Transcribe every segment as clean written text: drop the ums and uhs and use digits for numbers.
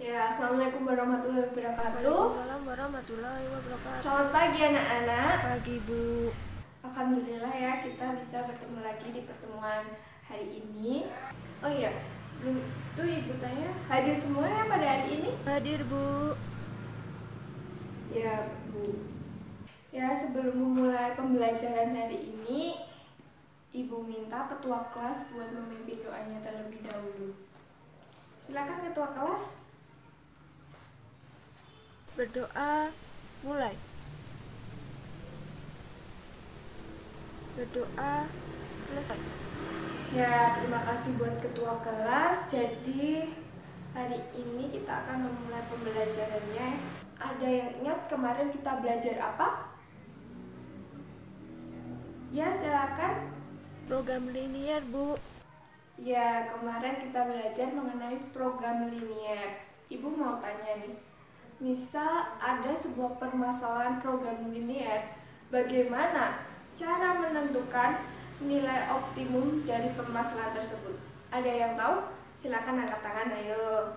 Ya, Assalamualaikum warahmatullahi wabarakatuh. Waalaikumsalam warahmatullahi wabarakatuh. Selamat pagi anak-anak. Pagi Bu. Alhamdulillah ya kita bisa bertemu lagi di pertemuan hari ini. Oh iya, sebelum itu ibu tanya, hadir semua ya pada hari ini? Hadir Bu. Ya Bu. Ya, sebelum memulai pembelajaran hari ini, ibu minta ketua kelas buat memimpin doanya terlebih dahulu. Silakan ketua kelas. Berdoa mulai. Berdoa selesai. Ya, terima kasih buat ketua kelas. Jadi hari ini kita akan memulai pembelajarannya. Ada yang ingat kemarin kita belajar apa? Ya, silakan. Program linier Bu. Ya, kemarin kita belajar mengenai program linier. Ibu mau tanya nih, misal ada sebuah permasalahan program linier, bagaimana cara menentukan nilai optimum dari permasalahan tersebut? Ada yang tahu? Silakan angkat tangan, ayo.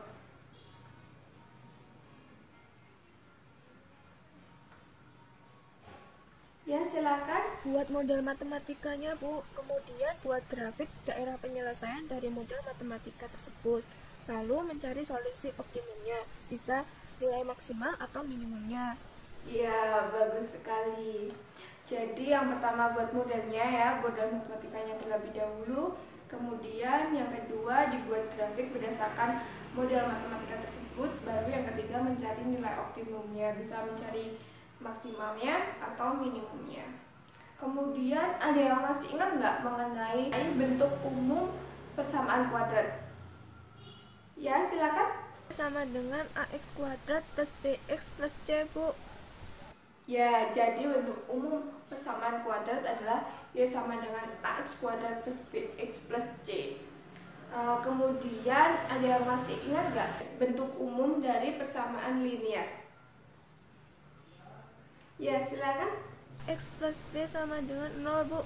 Ya, silakan. Buat model matematikanya Bu. Kemudian buat grafik daerah penyelesaian dari model matematika tersebut. Lalu mencari solusi optimumnya. Bisa nilai maksimal atau minimumnya. Ya, bagus sekali. Jadi yang pertama buat modelnya ya, model matematikanya terlebih dahulu. Kemudian yang kedua dibuat grafik berdasarkan model matematika tersebut. Baru yang ketiga mencari nilai optimumnya, bisa mencari maksimalnya atau minimumnya. Kemudian ada yang masih ingat nggak mengenai bentuk umum persamaan kuadrat? Ya, silakan. Sama dengan AX kuadrat plus BX plus C Bu. Ya, jadi bentuk umum persamaan kuadrat adalah Y sama dengan AX kuadrat plus BX plus C. Kemudian ada yang masih ingat nggak bentuk umum dari persamaan linear? Ya, silakan. X plus B sama dengan 0 Bu.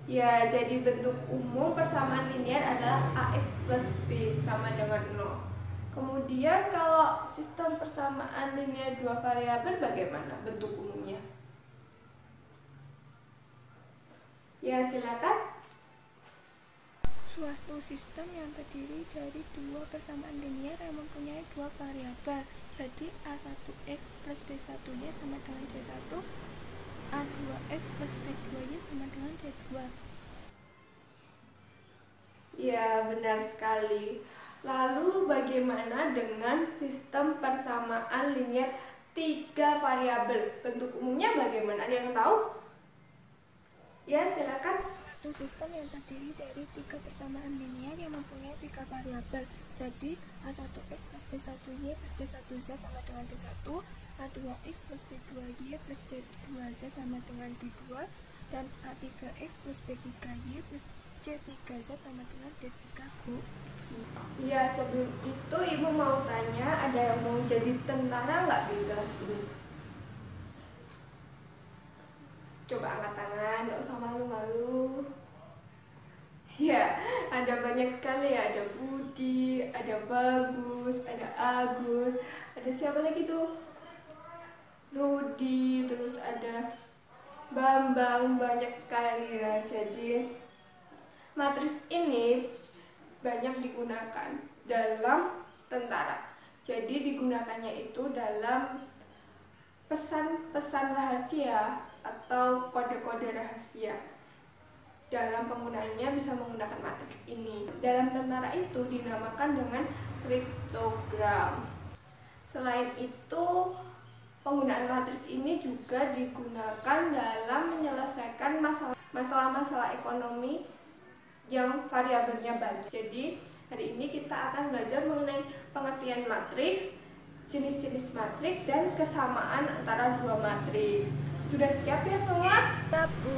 Ya, jadi bentuk umum persamaan linear adalah AX plus B sama dengan 0. Kemudian kalau sistem persamaan linear dua variabel bagaimana bentuk umumnya? Ya, silakan. Suatu sistem yang terdiri dari dua persamaan linear yang mempunyai dua variabel. Jadi A1X plus B1Y sama dengan C1, A2X plus B2Y sama dengan C2. Ya, benar sekali. Lalu bagaimana dengan sistem persamaan linear tiga variabel? Bentuk umumnya bagaimana? Ada yang tahu? Ya, silakan. Suatu sistem yang terdiri dari tiga persamaan linear yang mempunyai tiga variabel. Jadi A1X plus B1Y plus C1Z sama dengan D1, A2X plus B2Y plus C2Z sama dengan D2, dan A3X plus B3Y plus C3Z sama dengan D3 Bu. Ya, sebelum itu ibu mau tanya, ada yang mau jadi tentara nggak di kelas ini? Coba angkat tangan, nggak usah malu-malu. Ya, ada banyak sekali ya, ada Budi, ada Bagus, ada Agus, ada siapa lagi tuh? Rudi, terus ada Bambang, banyak sekali ya. Jadi matriks ini banyak digunakan dalam tentara. Jadi digunakannya itu dalam pesan-pesan rahasia atau kode-kode rahasia. Dalam penggunaannya bisa menggunakan matriks ini. Dalam tentara itu dinamakan dengan kriptogram. Selain itu, penggunaan matriks ini juga digunakan dalam menyelesaikan masalah-masalah ekonomi yang variabelnya banyak. Jadi, hari ini kita akan belajar mengenai pengertian matriks, jenis-jenis matriks, dan kesamaan antara dua matriks. Sudah siap ya semua? Ya Bu.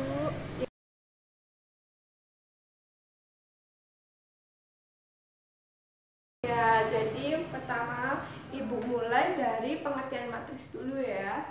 Ya, jadi pertama Ibu mulai dari pengertian matriks dulu ya.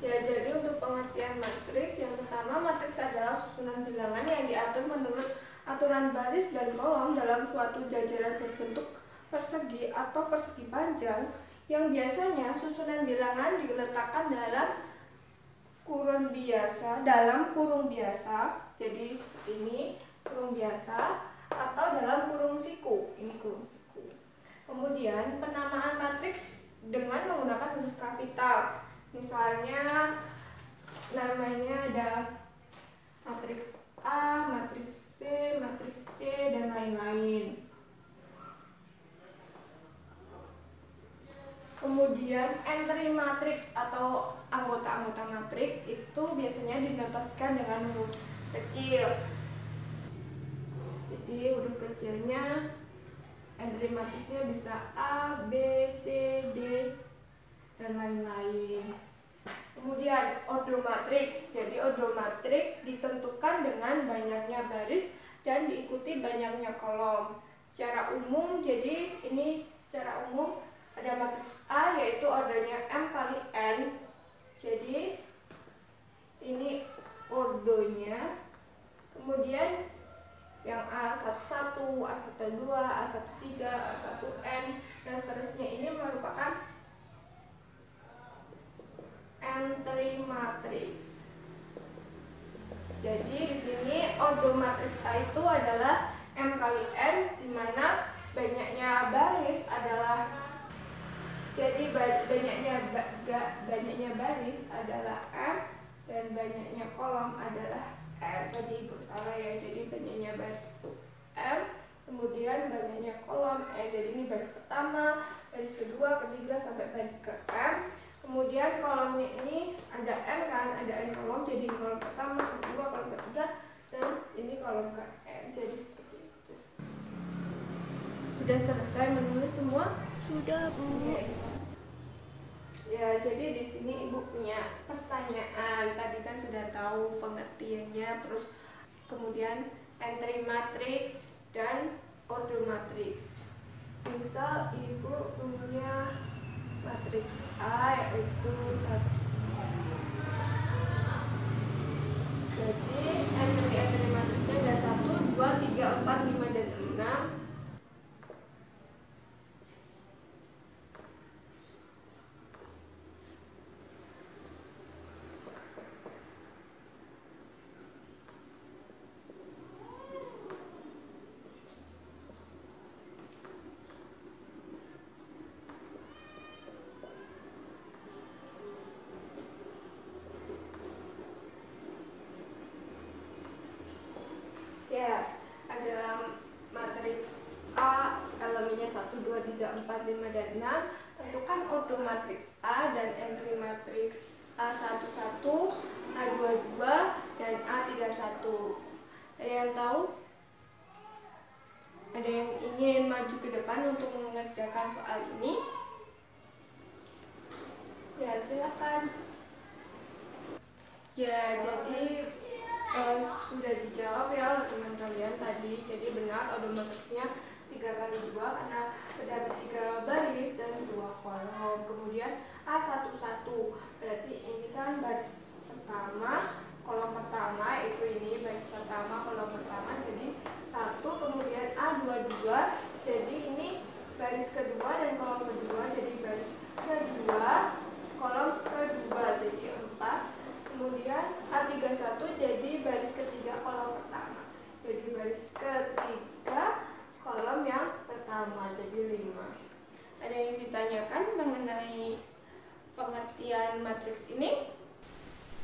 Ya, jadi untuk pengertian matriks, yang pertama, matriks adalah susunan bilangan yang diatur menurut aturan baris dan kolom dalam suatu jajaran berbentuk persegi atau persegi panjang, yang biasanya susunan bilangan diletakkan dalam kurung biasa, jadi ini kurung biasa, atau dalam kurung siku, ini kurung siku. Kemudian penamaan matriks dengan menggunakan huruf kapital. Misalnya namanya ada matriks A, matriks B, matriks C, dan lain-lain. Kemudian entry matriks atau anggota-anggota matriks itu biasanya dinotasikan dengan huruf kecil. Jadi huruf kecilnya entry matriksnya bisa A, B, C, D, dan lain-lain. Kemudian odomatriks. Jadi odomatriks ditentukan dengan banyaknya baris dan diikuti banyaknya kolom. Secara umum, jadi ini secara umum ada matriks A yaitu ordernya M kali N. Jadi ini ordonya. Kemudian yang A11, A12, A13, A1N, dan seterusnya ini merupakan entry matrix. Jadi di sini ordo matriks A itu adalah M kali N, di mana banyaknya baris adalah banyaknya baris adalah M dan banyaknya kolom adalah N. Tadi ibu salah ya, jadi banyaknya baris itu M, kemudian banyaknya kolom N. Jadi ini baris pertama, baris kedua, ketiga sampai baris ke M. Kemudian kolomnya ini ada M kan, ada N kolom, jadi kolom pertama, kedua, kolom ketiga, dan ini kolom ke N. Jadi seperti itu. Sudah selesai menulis semua? Sudah, Bu. Ya, jadi di sini ibu punya pertanyaan. Tadi kan sudah tahu pengertiannya, terus kemudian entry matrix dan order matrix. Misal ibu punya matriks A yaitu 1. Jadi entry matriksnya ada 1, 2, 3, 4, 5, dan 6. Ya, ada matriks A, elemennya 1, 2, 3, 4, 5, dan 6. Tentukan ordo matriks A dan entry matriks A11, A22, dan A31. Ada yang tahu? Ada yang ingin maju ke depan untuk mengerjakan soal ini? Ya, silakan. Ya, jadi sudah dijawab ya oleh teman kalian tadi. Jadi benar odomatiknya 3 kali 2 karena ada 3 baris dan 2 kolom. Kemudian A11 berarti ini kan baris pertama, kolom pertama, itu ini baris pertama, kolom pertama, jadi 1. Kemudian A22 jadi ini baris kedua dan kolom kedua, jadi baris kedua, kolom kedua, jadi 4. Kemudian A31 jadi baris ketiga kolom pertama, jadi baris ketiga kolom yang pertama, jadi 5. Ada yang ditanyakan mengenai pengertian matriks ini?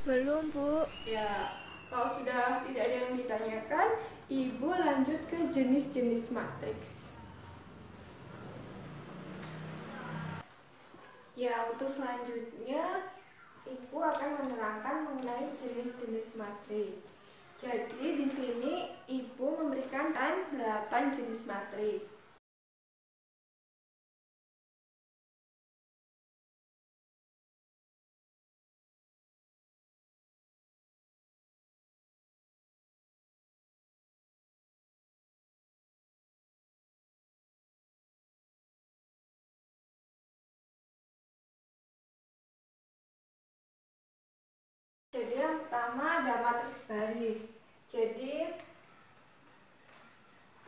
Belum, Bu. Ya, kalau sudah tidak ada yang ditanyakan, ibu lanjut ke jenis-jenis matriks. Ya, untuk selanjutnya ibu akan menerangkan mengenai jenis-jenis matriks. Jadi di sini ibu memberikan 8 jenis matriks. Jadi yang pertama ada matriks baris. Jadi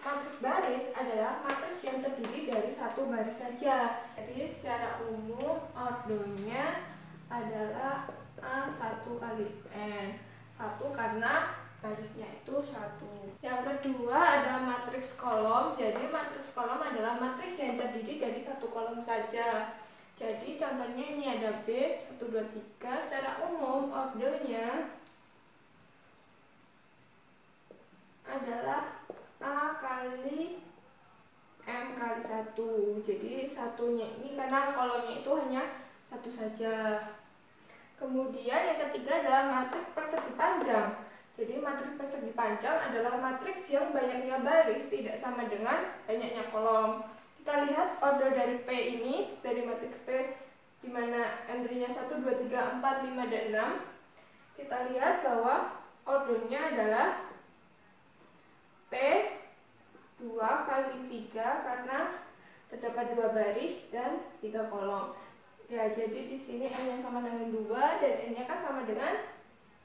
matriks baris adalah matriks yang terdiri dari satu baris saja. Jadi secara umum ordonya adalah A1 kali N. 1 karena barisnya itu 1. Yang kedua ada matriks kolom. Jadi matriks kolom adalah matriks yang terdiri dari satu kolom saja. Jadi contohnya ini ada B 1, 2, 3. Secara umum ordernya adalah A kali M kali 1. Jadi satunya ini karena kolomnya itu hanya satu saja. Kemudian yang ketiga adalah matriks persegi panjang. Jadi matriks persegi panjang adalah matriks yang banyaknya baris tidak sama dengan banyaknya kolom. Kita lihat order dari P ini, dari matriks P di mana entry-nya 1, 2, 3, 4, 5, dan 6. Kita lihat bahwa ordernya adalah P 2 kali 3 karena terdapat 2 baris dan 3 kolom. Ya, jadi di sini N-nya sama dengan 2 dan N-nya kan sama dengan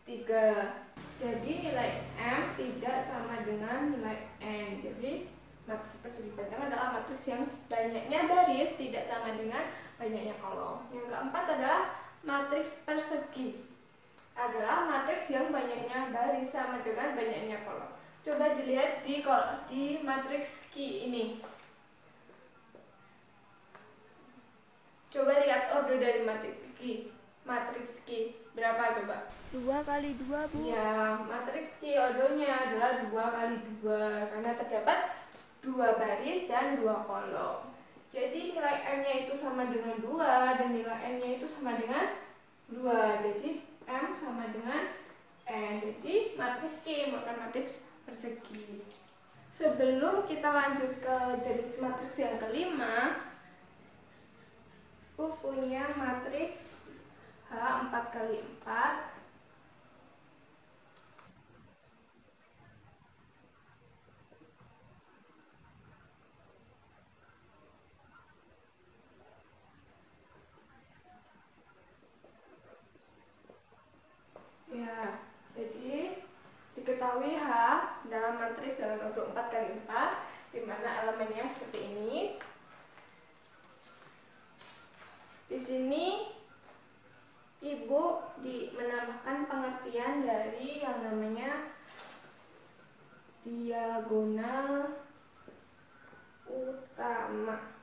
3. Jadi nilai M tidak sama dengan nilai N. Jadi matriks persegi panjang adalah matriks yang banyaknya baris tidak sama dengan banyaknya kolom. Yang keempat adalah matriks persegi. Adalah matriks yang banyaknya baris sama dengan banyaknya kolom. Coba dilihat di matriks Q ini. Coba lihat order dari matriks Q. Matriks Q berapa coba? 2 kali 2, Bu. Ya, matriks Q ordernya adalah 2 kali 2 karena terdapat 2 baris dan 2 kolom. Jadi nilai M-nya itu sama dengan 2 dan nilai N-nya itu sama dengan 2. Jadi M sama dengan N. Jadi matriks Q merupakan matriks persegi. Sebelum kita lanjut ke jenis matriks yang kelima, aku punya matriks H 4 kali 4. Ya, jadi diketahui H dalam matriks dalam 24 kali 4 di mana elemennya seperti ini. Di sini Ibu menambahkan pengertian dari yang namanya diagonal utama.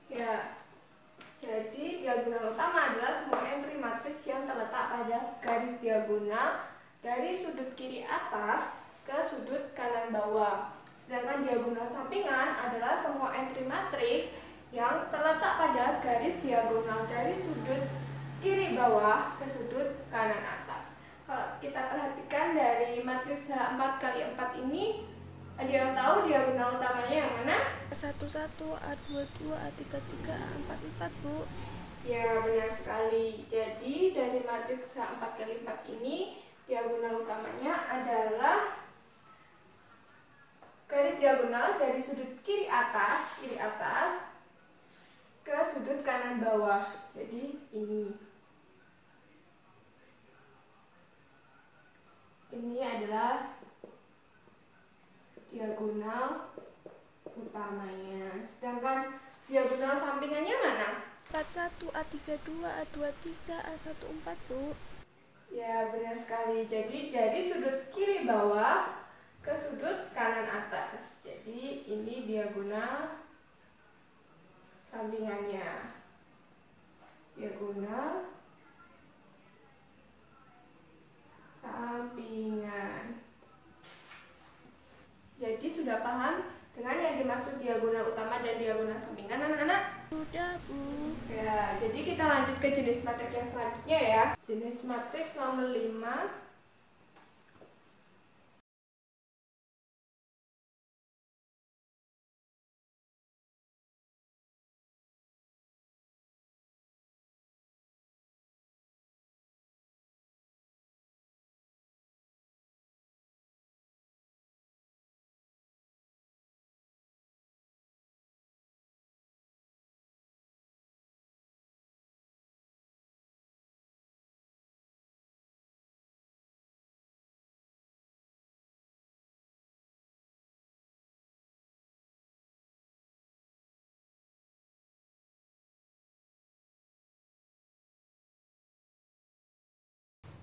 Ya, jadi diagonal utama adalah semua entry matriks yang terletak pada garis diagonal dari sudut kiri atas ke sudut kanan bawah. Sedangkan diagonal sampingan adalah semua entry matriks yang terletak pada garis diagonal dari sudut kiri bawah ke sudut kanan atas. Kalau kita perhatikan dari matriks H 4 kali 4 ini, ada yang tahu diagonal utamanya yang mana? A11, A22, A33, A44, Bu. Ya, benar sekali. Jadi dari matriks H 4 kali 4 ini diagonal utamanya adalah garis diagonal dari sudut kiri atas ke sudut kanan bawah. Jadi ini adalah diagonal utamanya. Sedangkan diagonal sampingannya mana? A41, A32, A23, A14, Bu. Ya, benar sekali. Jadi dari sudut kiri bawah ke sudut kanan atas. Jadi ini diagonal sampingannya. Diagonal sampingan. Jadi sudah paham dengan yang dimaksud diagonal utama dan diagonal sampingan, anak-anak? Sudah, Bu. Ya, jadi kita lanjut ke jenis matriks yang selanjutnya ya. Jenis matriks nomor 5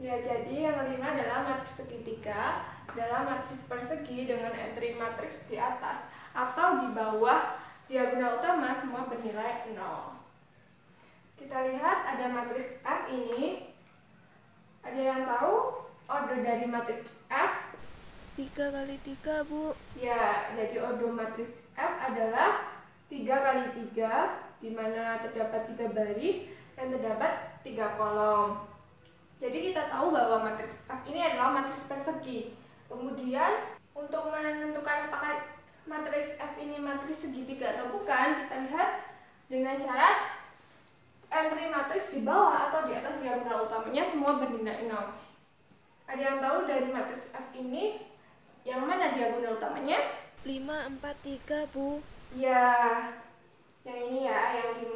Ya, jadi yang kelima adalah matriks segitiga adalah matriks persegi dengan entry matriks di atas atau di bawah diagonal utama semua bernilai 0. Kita lihat ada matriks F ini. Ada yang tahu order dari matriks F? 3 kali 3, Bu. Ya, jadi order matriks F adalah 3 kali 3, di mana terdapat 3 baris dan terdapat 3 kolom. Jadi kita tahu bahwa matriks F ini adalah matriks persegi. Kemudian untuk menentukan apakah matriks F ini matriks segitiga atau bukan, kita lihat dengan syarat entry matriks di bawah atau di atas diagonal utamanya semua bernilai 0. Ada yang tahu dari matriks F ini yang mana diagonal utamanya? 5, 4, 3, Bu. Ya, yang ini ya, yang 5,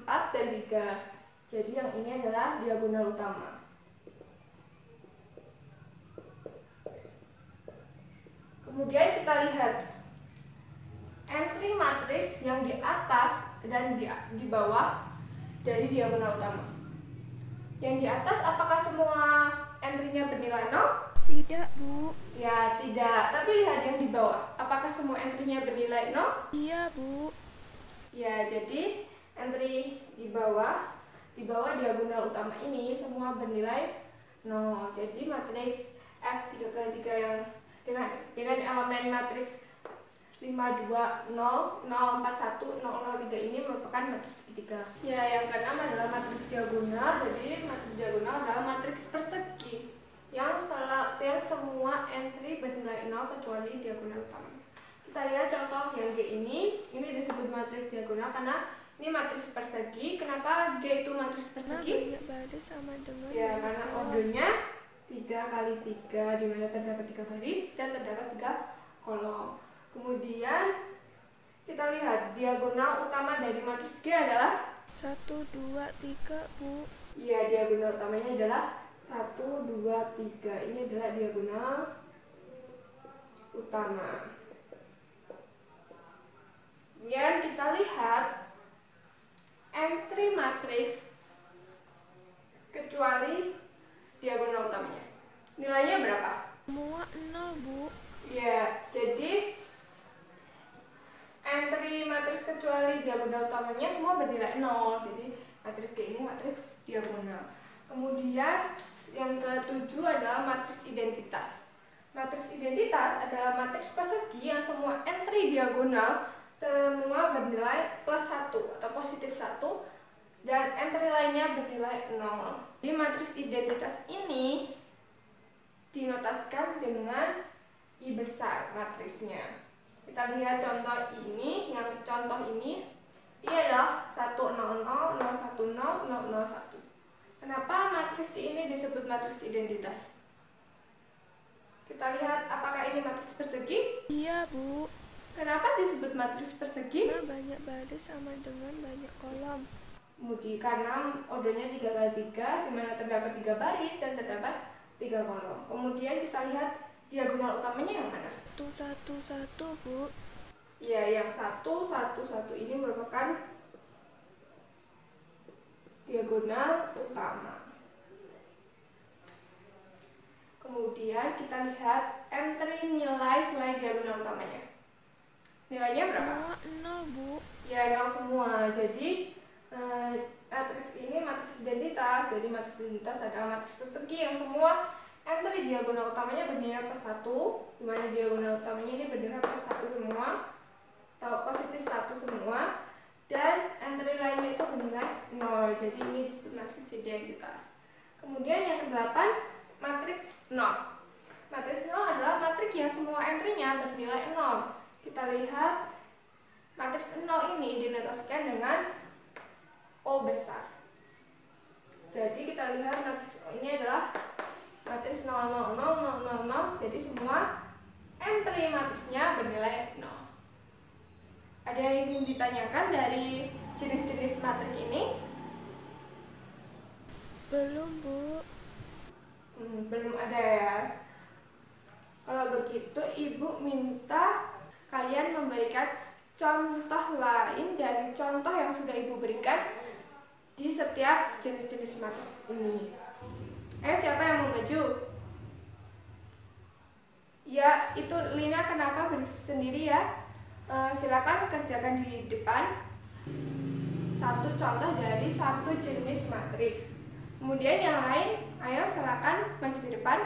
4, dan 3. Jadi yang ini adalah diagonal utama. Kemudian kita lihat entry matriks yang di atas dan di bawah dari diagonal utama. Yang di atas apakah semua entry-nya bernilai 0? Tidak, Bu. Ya, tidak. Tapi lihat yang di bawah. Apakah semua entry-nya bernilai 0? Iya, Bu. Ya, jadi entry di bawah diagonal utama ini semua bernilai 0. Jadi matriks F 3 kali 3 yang dengan elemen matriks 5, 2, 0, 0, 4, 1, 0, 0, 3 ini merupakan matriks segitiga. Ya, yang keenam adalah matriks diagonal. Jadi matriks diagonal adalah matriks persegi yang semua entry bernilai 0 kecuali diagonal utama. Kita lihat contoh yang G ini disebut matriks diagonal karena ini matriks persegi. Kenapa G itu matriks persegi? Banyak baris sama dengan Ya, karena ordernya 3 kali 3, di mana terdapat 3 baris dan terdapat 3 kolom. Kemudian kita lihat diagonal utama dari matriks G adalah 1, 2, 3, Bu. Iya, diagonal utamanya adalah 1, 2, 3. Ini adalah diagonal utama. Kemudian kita lihat entry matriks kecuali diagonal utamanya. Nilainya berapa? Semua 0, Bu. Ya, jadi entry matriks kecuali diagonal utamanya semua bernilai 0. Jadi matriks G ini matriks diagonal. Kemudian yang ketujuh adalah matriks identitas. Matriks identitas adalah matriks persegi yang semua entry diagonal semua bernilai +1 atau positif 1 dan entry lainnya bernilai 0. Jadi matriks identitas ini dinotasikan dengan I besar matriksnya. Kita lihat contoh ini, ini adalah 1, 0, 0, 0, 1, 0, 0, 0, 1. Kenapa matriks ini disebut matriks identitas? Kita lihat apakah ini matriks persegi? Iya, Bu. Kenapa disebut matriks persegi? Karena banyak baris sama dengan banyak kolom. Kemudian karena ordernya 3 kali 3, di mana terdapat 3 baris dan terdapat 3 kolom. Kemudian kita lihat diagonal utamanya yang mana? 1, 1, 1, Bu. Ya, yang 1, 1, 1 ini merupakan diagonal utama. Kemudian kita lihat entry nilai selain diagonal utamanya. Nilainya berapa? Semua 0, Bu. Ya, 0 semua. Jadi matriks ini matriks identitas. Jadi matriks identitas adalah matriks persegi yang semua entry diagonal utamanya bernilai +1, di mana diagonal utamanya ini bernilai +1 semua, atau positif 1 semua, dan entry lainnya itu bernilai 0. Jadi ini disebut matriks identitas. Kemudian yang ke-8, matriks 0. Matriks 0 adalah matriks yang semua entry-nya bernilai 0. Kita lihat matriks 0 ini dinotasikan dengan O besar. Jadi kita lihat matriks ini adalah matriks 0, 0, 0, 0, 0, 0. Jadi semua entry matriksnya bernilai 0. Ada yang ingin ditanyakan dari jenis-jenis matriks ini? Belum, Bu. Belum ada ya. Kalau begitu Ibu minta kalian memberikan contoh lain dari contoh yang sudah Ibu berikan di setiap jenis-jenis matriks ini. Siapa yang mau maju? Ya, itu Lina kenapa sendiri ya? Silakan kerjakan di depan satu contoh dari satu jenis matriks. Kemudian yang lain, ayo silakan maju di depan.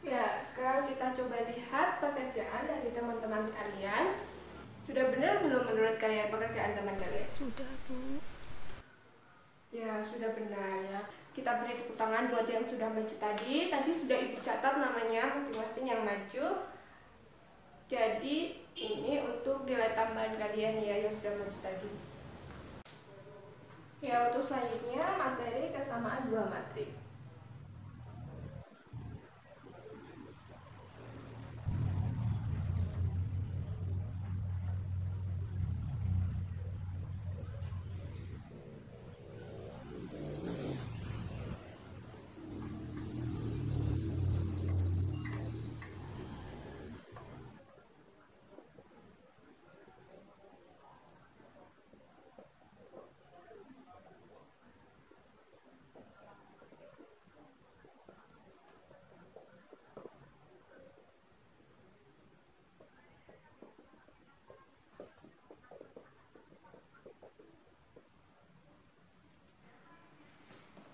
Ya, sekarang kita coba lihat pekerjaan dari teman-teman kalian. Sudah benar belum menurut kalian pekerjaan teman kalian? Sudah, Bu. Ya, sudah benar ya. Kita beri tepuk tangan buat yang sudah maju tadi. Tadi sudah Ibu catat namanya masing-masing yang maju. Jadi, ini untuk nilai tambahan kalian ya yang sudah maju tadi. Ya, untuk selanjutnya materi kesamaan dua matriks.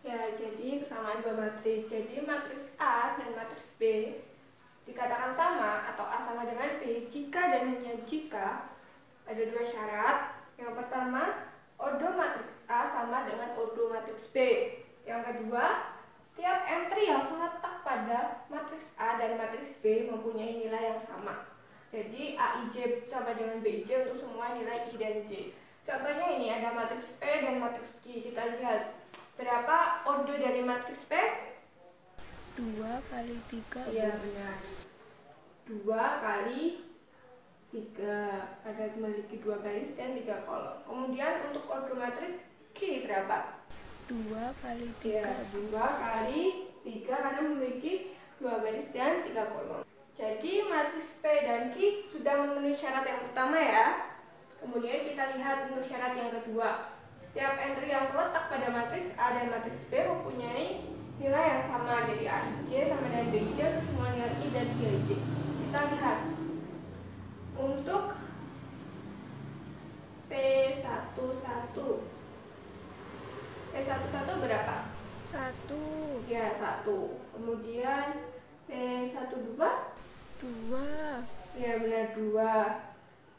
Ya, jadi kesamaan dua matriks. Jadi matriks A dan matriks B dikatakan sama atau A sama dengan B jika dan hanya jika ada dua syarat. Yang pertama, ordo matriks A sama dengan ordo matriks B. Yang kedua, setiap entry yang terletak pada matriks A dan matriks B mempunyai nilai yang sama. Jadi AIJ sama dengan BJ untuk semua nilai I dan J. Contohnya ini ada matriks P dan matriks Q. Kita lihat berapa ordo dari matriks P? 2 kali 3. Iya, benar. 2 kali 3. Ada memiliki 2 baris dan 3 kolom. Kemudian untuk ordo matriks Q berapa? 2 kali 3. Ya, 2 kali 3 karena memiliki 2 baris dan 3 kolom. Jadi matriks P dan Q sudah memenuhi syarat yang pertama ya. Kemudian kita lihat untuk syarat yang kedua. Setiap entry yang terletak pada matriks A dan matriks B mempunyai nilai yang sama. Jadi AIJ sama dengan BJ untuk semua nilai I dan nilai J. Kita lihat. Untuk P11 P11 berapa? 1. Ya, 1. Kemudian P12 2. ya, benar 2.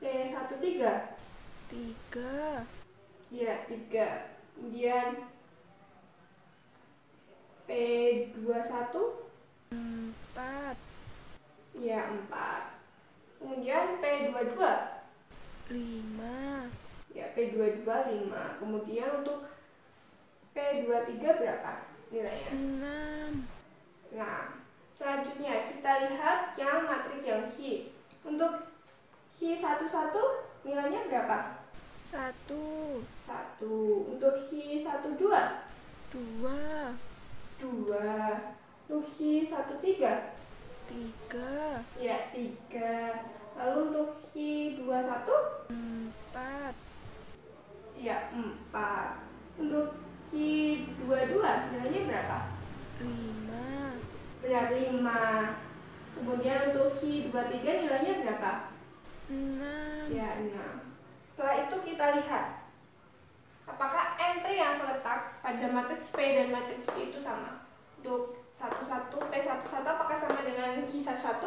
P13 3. ya, 3. Kemudian P21 4. ya, 4. Kemudian P22 5. ya, P22 5. Kemudian untuk P23 berapa nilainya? 6. Nah, selanjutnya kita lihat yang matriks yang Hi. Untuk Hi11 nilainya berapa? 1. 1. Untuk Hi12 2. 2. Untuk Hi13 3. ya, 3. Lalu untuk Hi21 4. ya, 4. Untuk Hi22 nilainya berapa? 5. Benar, 5. Kemudian untuk Hi23 nilainya berapa? 6. Ya, 6. Setelah itu kita lihat apakah entry yang terletak pada matriks P dan matriks Q itu sama. Untuk P11 apakah sama dengan Q11?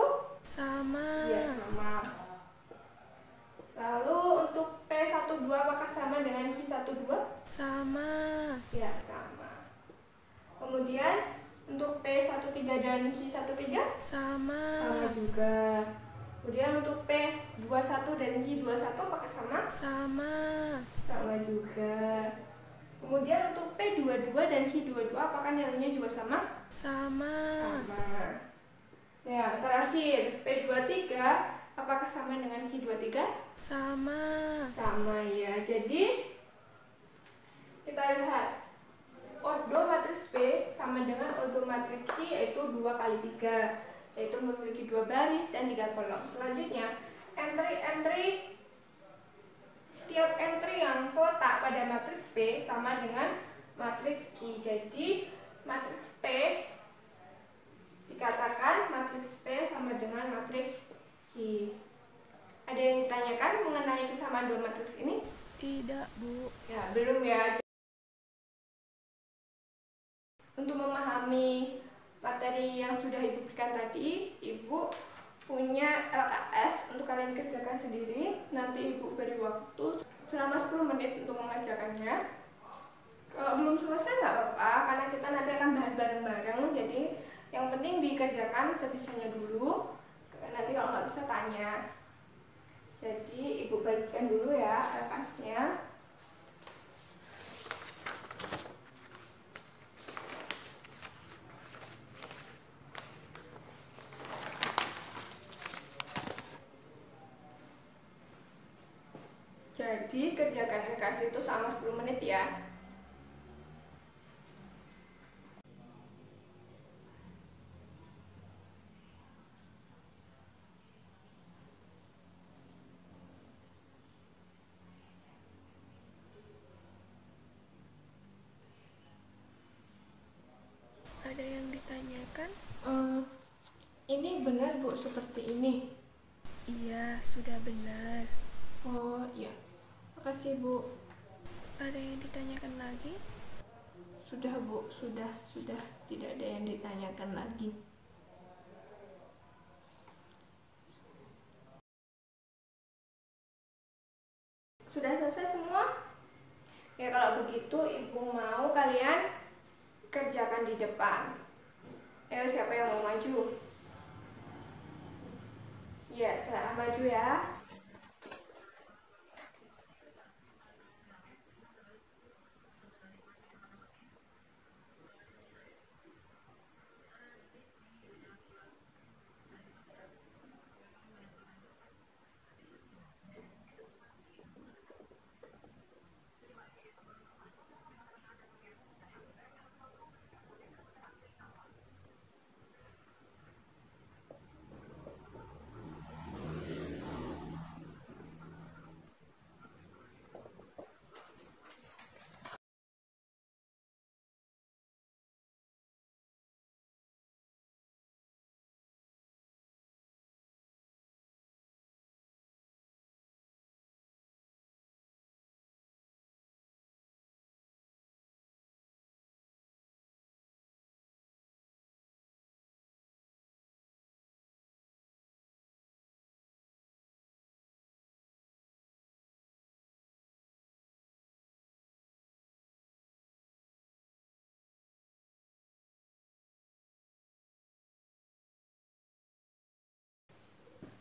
Sama. Iya, sama. Lalu untuk P12 apakah sama dengan Q12? Sama. Ya, sama. Kemudian Untuk P13 dan Q13 sama. Sama juga. Kemudian untuk P21 dan Q21 apakah sama? Sama. Sama juga. Kemudian untuk P22 dan Q22 apakah nilainya juga sama? Sama. Sama. Ya, terakhir P23 apakah sama dengan Q23? Sama. Sama ya. Jadi kita lihat ordo matriks P sama dengan ordo matriks Q, yaitu 2 kali 3, yaitu memiliki 2 baris dan 3 kolom. Selanjutnya, setiap entry yang terletak pada matriks P sama dengan matriks Q. Jadi matriks P dikatakan matriks P sama dengan matriks Q. Ada yang ditanyakan mengenai kesamaan dua matriks ini? Tidak, Bu. Ya, belum ya. Untuk memahami materi yang sudah Ibu berikan tadi, Ibu punya LKS untuk kalian kerjakan sendiri. Nanti Ibu beri waktu selama 10 menit untuk mengerjakannya. Kalau belum selesai nggak apa-apa, karena kita nanti akan bahas bareng-bareng. Jadi yang penting dikerjakan sebisanya dulu. Nanti kalau nggak bisa tanya. Jadi Ibu bagikan dulu ya LKS-nya. Jadi kerjakan LKS itu selama 10 menit ya. Ada yang ditanyakan? Ini benar Bu seperti ini? Iya, sudah benar. Oh iya, makasih Bu. Ada yang ditanyakan lagi? Sudah Bu, sudah, tidak ada yang ditanyakan lagi. Sudah selesai semua? Ya kalau begitu Ibu mau kalian kerjakan di depan. Ayo siapa yang mau maju? Ya, silahkan maju ya.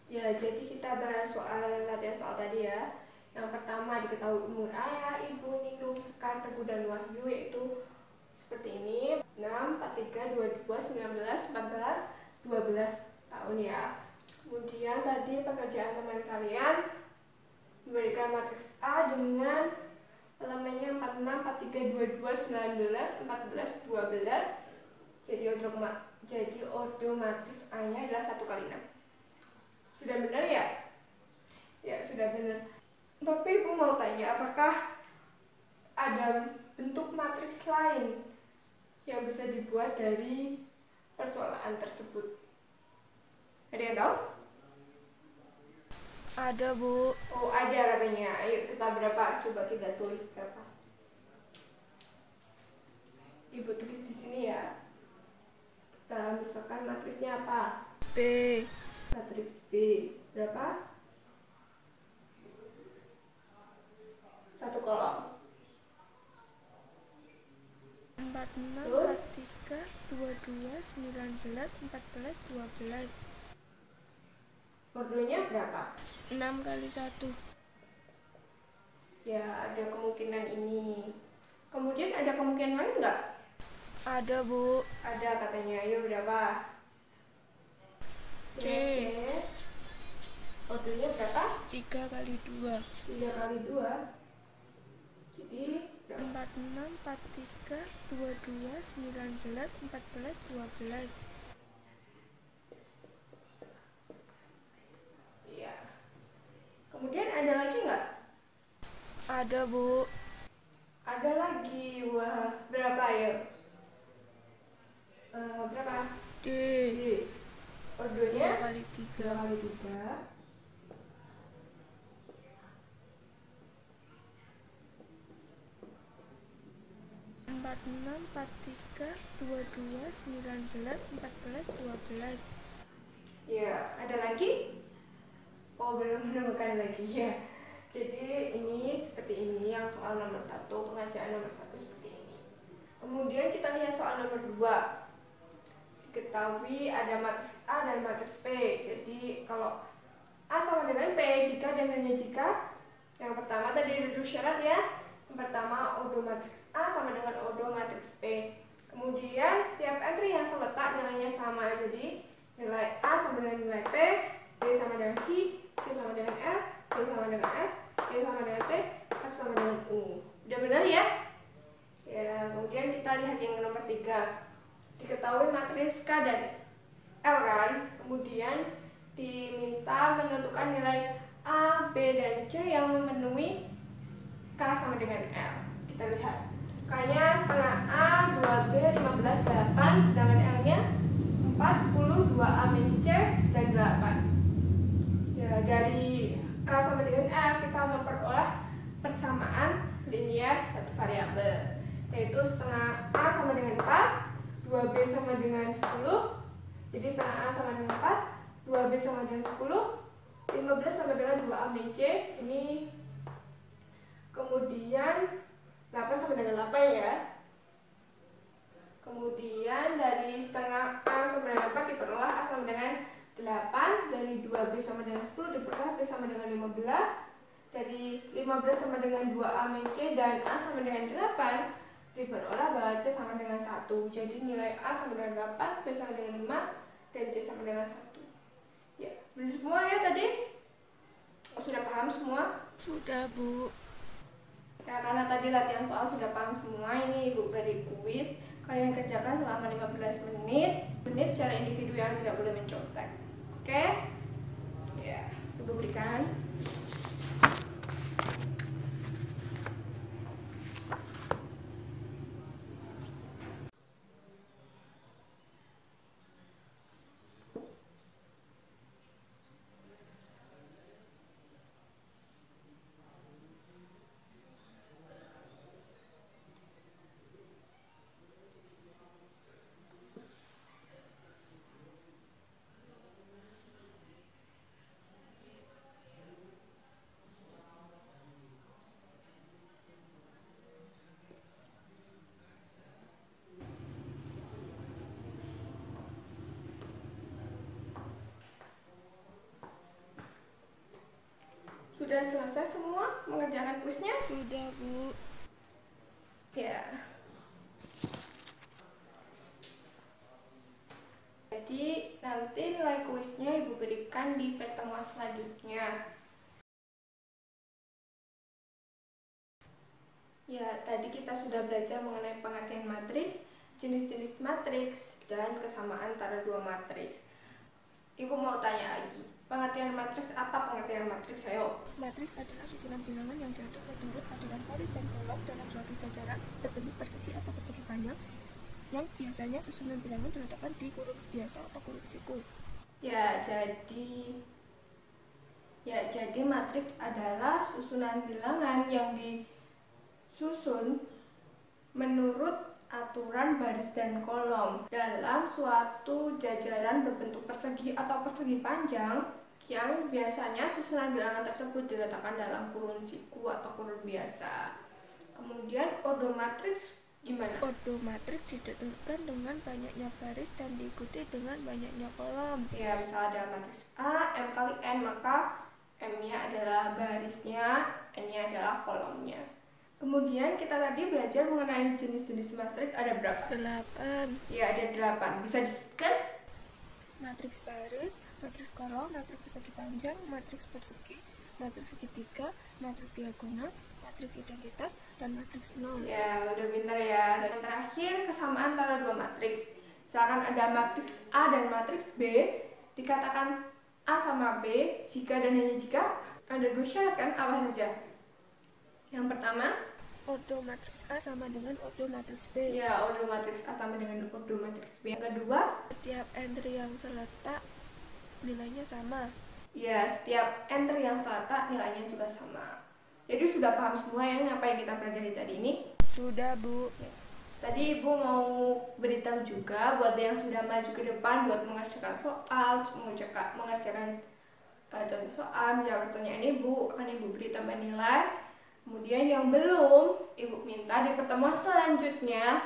Ya, jadi kita bahas latihan soal tadi ya. Yang pertama diketahui umur ayah, ibu, Ningrum, Sekar, Teguh, dan Wahyu, yaitu seperti ini: 6, 43, 22, 19, 14, 12 tahun ya. Kemudian tadi pekerjaan teman kalian memberikan matriks A dengan elemennya 46, 43, 22, 19, 14, 12. Jadi ordo matriks A-nya adalah 1 kali 6. Sudah benar ya? Ya, sudah benar. Tapi Ibu mau tanya, apakah ada bentuk matriks lain yang bisa dibuat dari persoalan tersebut? Ada yang tahu? Ada, Bu. Oh, ada katanya. Ayo kita berapa? Coba kita tulis berapa. Ibu tulis di sini ya. Kita misalkan matriksnya apa? B. Matriks B. Berapa? 1 kolom. 46, Terus? 43, 22, 19, 14, 12. Ordonya berapa? 6 kali 1. Ya, ada kemungkinan ini. Kemudian ada kemungkinan lain nggak? Ada, Bu. Ada katanya. Ayo berapa? C. Ordonya berapa? 3 kali 2. 3 kali 2. Jadi 46, 43, 22, 19, 14, 12. iya. Kemudian ada lagi nggak? Ada, Bu. Ada lagi. Wah, berapa ya? Berapa? D. Ordonya 2 kali 3 3. kali 3. 46, 43, 22, 19, 14, 12. Ya, ada lagi? Oh, belum menemukan lagi ya. Jadi ini seperti ini yang soal nomor 1, pengajaan nomor 1 seperti ini. Kemudian kita lihat soal nomor 2. Diketahui ada matriks A dan matriks P. Jadi kalau A sama dengan P jika dan hanya jika yang pertama tadi ada dua syarat ya. Yang pertama odo matriks A sama dengan odo matriks P. Kemudian setiap entry yang seletak nilainya sama. Jadi nilai A sama dengan nilai P, B sama dengan Q, C sama dengan R, D sama dengan S, D sama dengan T, F sama dengan U. Udah benar ya? Ya, kemudian kita lihat yang nomor 3. Diketahui matriks K dan L kan, kemudian diminta menentukan nilai A, B, dan C yang memenuhi K sama dengan L. Kita lihat K-nya setengah A, 2B, 15, 8, sedangkan L-nya 4, 10, 2A min C, dan 8. Ya, dari K sama dengan L kita memperoleh persamaan linear satu variabel, yaitu setengah A sama dengan 4, 2B sama dengan 10, jadi setengah A sama dengan 4, 2B sama dengan 10, 15 sama dengan 2A min C, ini kemudian 8 sama dengan 8 ya. Kemudian dari setengah A sama dengan 4 diperoleh A sama dengan 8, dari 2B sama dengan 10 diperoleh B sama dengan 15, dari 15 sama dengan 2A min C dan A sama dengan 8 diperoleh bahwa C sama dengan 1. Jadi nilai A sama dengan 8, B sama dengan 5, dan C sama dengan 1. Ya, benar semua ya tadi? Sudah paham semua? Sudah, Bu. Ya, karena tadi latihan soal sudah paham semua, ini Ibu beri kuis. Kalian kerjakan selama 15 menit secara individu yang tidak boleh mencontek. Oke? Ya, Ibu berikan. Sudah selesai semua mengerjakan kuisnya? Sudah, Bu. Ya. Jadi nanti nilai kuisnya Ibu berikan di pertemuan selanjutnya. Ya, tadi kita sudah belajar mengenai pengertian matriks, jenis-jenis matriks, dan kesamaan antara dua matriks. Ibu mau tanya lagi, pengertian matriks apa pengertian matriks? Ayo. Matriks adalah susunan bilangan yang diatur menurut aturan baris dan kolom dalam suatu jajaran berbentuk persegi atau persegi panjang, yang biasanya susunan bilangan diletakkan di kurung biasa atau kurung siku. Jadi matriks adalah susunan bilangan yang disusun menurut aturan baris dan kolom dalam suatu jajaran berbentuk persegi atau persegi panjang, yang biasanya susunan bilangan tersebut diletakkan dalam kurun siku atau kurun biasa. Kemudian ordo matriks Gimana? Ordo matriks ditentukan dengan banyaknya baris dan diikuti dengan banyaknya kolom. Ya, misal ada matriks A, M kali N, maka M-nya adalah barisnya, N-nya adalah kolomnya. Kemudian kita tadi belajar mengenai jenis-jenis matriks ada berapa? 8. Ya, ada 8. Bisa disebutkan? Matriks baris, matriks kolom, matriks persegi panjang, matriks persegi, matriks segitiga, matriks diagonal, matriks identitas, dan matriks nol. Ya, udah pintar ya. Dan yang terakhir, kesamaan antara dua matriks. Misalkan ada matriks A dan matriks B, dikatakan A sama B jika dan hanya jika ada dua syarat kan, apa saja? Yang pertama, ordo matriks A sama dengan ordo matriks B. ya, ordo matriks A sama dengan ordo matriks B. Yang kedua, Setiap entry yang seletak nilainya sama. ya, setiap entry yang seletak nilainya juga sama. Jadi sudah paham semua ya apa yang kita pelajari tadi ini? Sudah, Bu. Ya. Tadi Ibu mau beritahu juga buat yang sudah maju ke depan buat mengerjakan soal, mengerjakan contoh soal, menjawab pertanyaan Ibu, akan Ibu beri tambah nilai. Kemudian yang belum, Ibu minta di pertemuan selanjutnya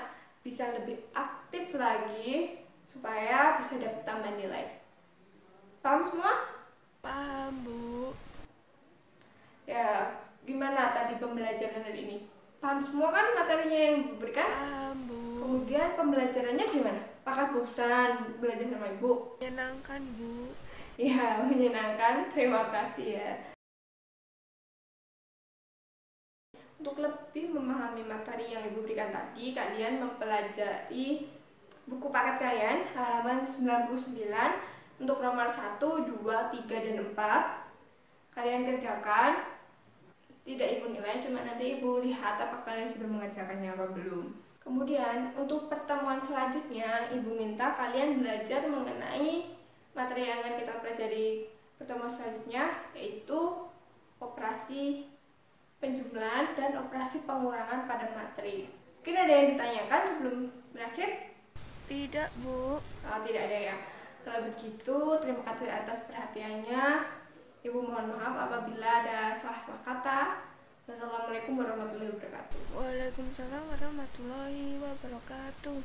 bisa lebih aktif lagi supaya bisa dapat tambah nilai. Paham semua? Paham, Bu. Ya, gimana tadi pembelajaran hari ini? Paham semua kan materinya yang Ibu berikan? Paham, Bu. Kemudian pembelajarannya gimana? Apakah bosan belajar sama Ibu? Menyenangkan, Bu. Ya, menyenangkan. Terima kasih ya. Untuk lebih memahami materi yang Ibu berikan tadi, kalian mempelajari buku paket kalian halaman 99 untuk nomor 1, 2, 3, dan 4. Kalian kerjakan. Tidak Ibu nilai, cuma nanti Ibu lihat apakah kalian sudah mengerjakannya apa belum. Kemudian untuk pertemuan selanjutnya, Ibu minta kalian belajar mengenai materi yang akan kita pelajari pertemuan selanjutnya, yaitu operasi penjumlahan dan operasi pengurangan pada materi. Mungkin ada yang ditanyakan sebelum berakhir? Tidak, Bu. Oh, tidak ada ya. Kalau begitu, terima kasih atas perhatiannya. Ibu mohon maaf apabila ada salah-salah kata. Wassalamualaikum warahmatullahi wabarakatuh. Waalaikumsalam warahmatullahi wabarakatuh.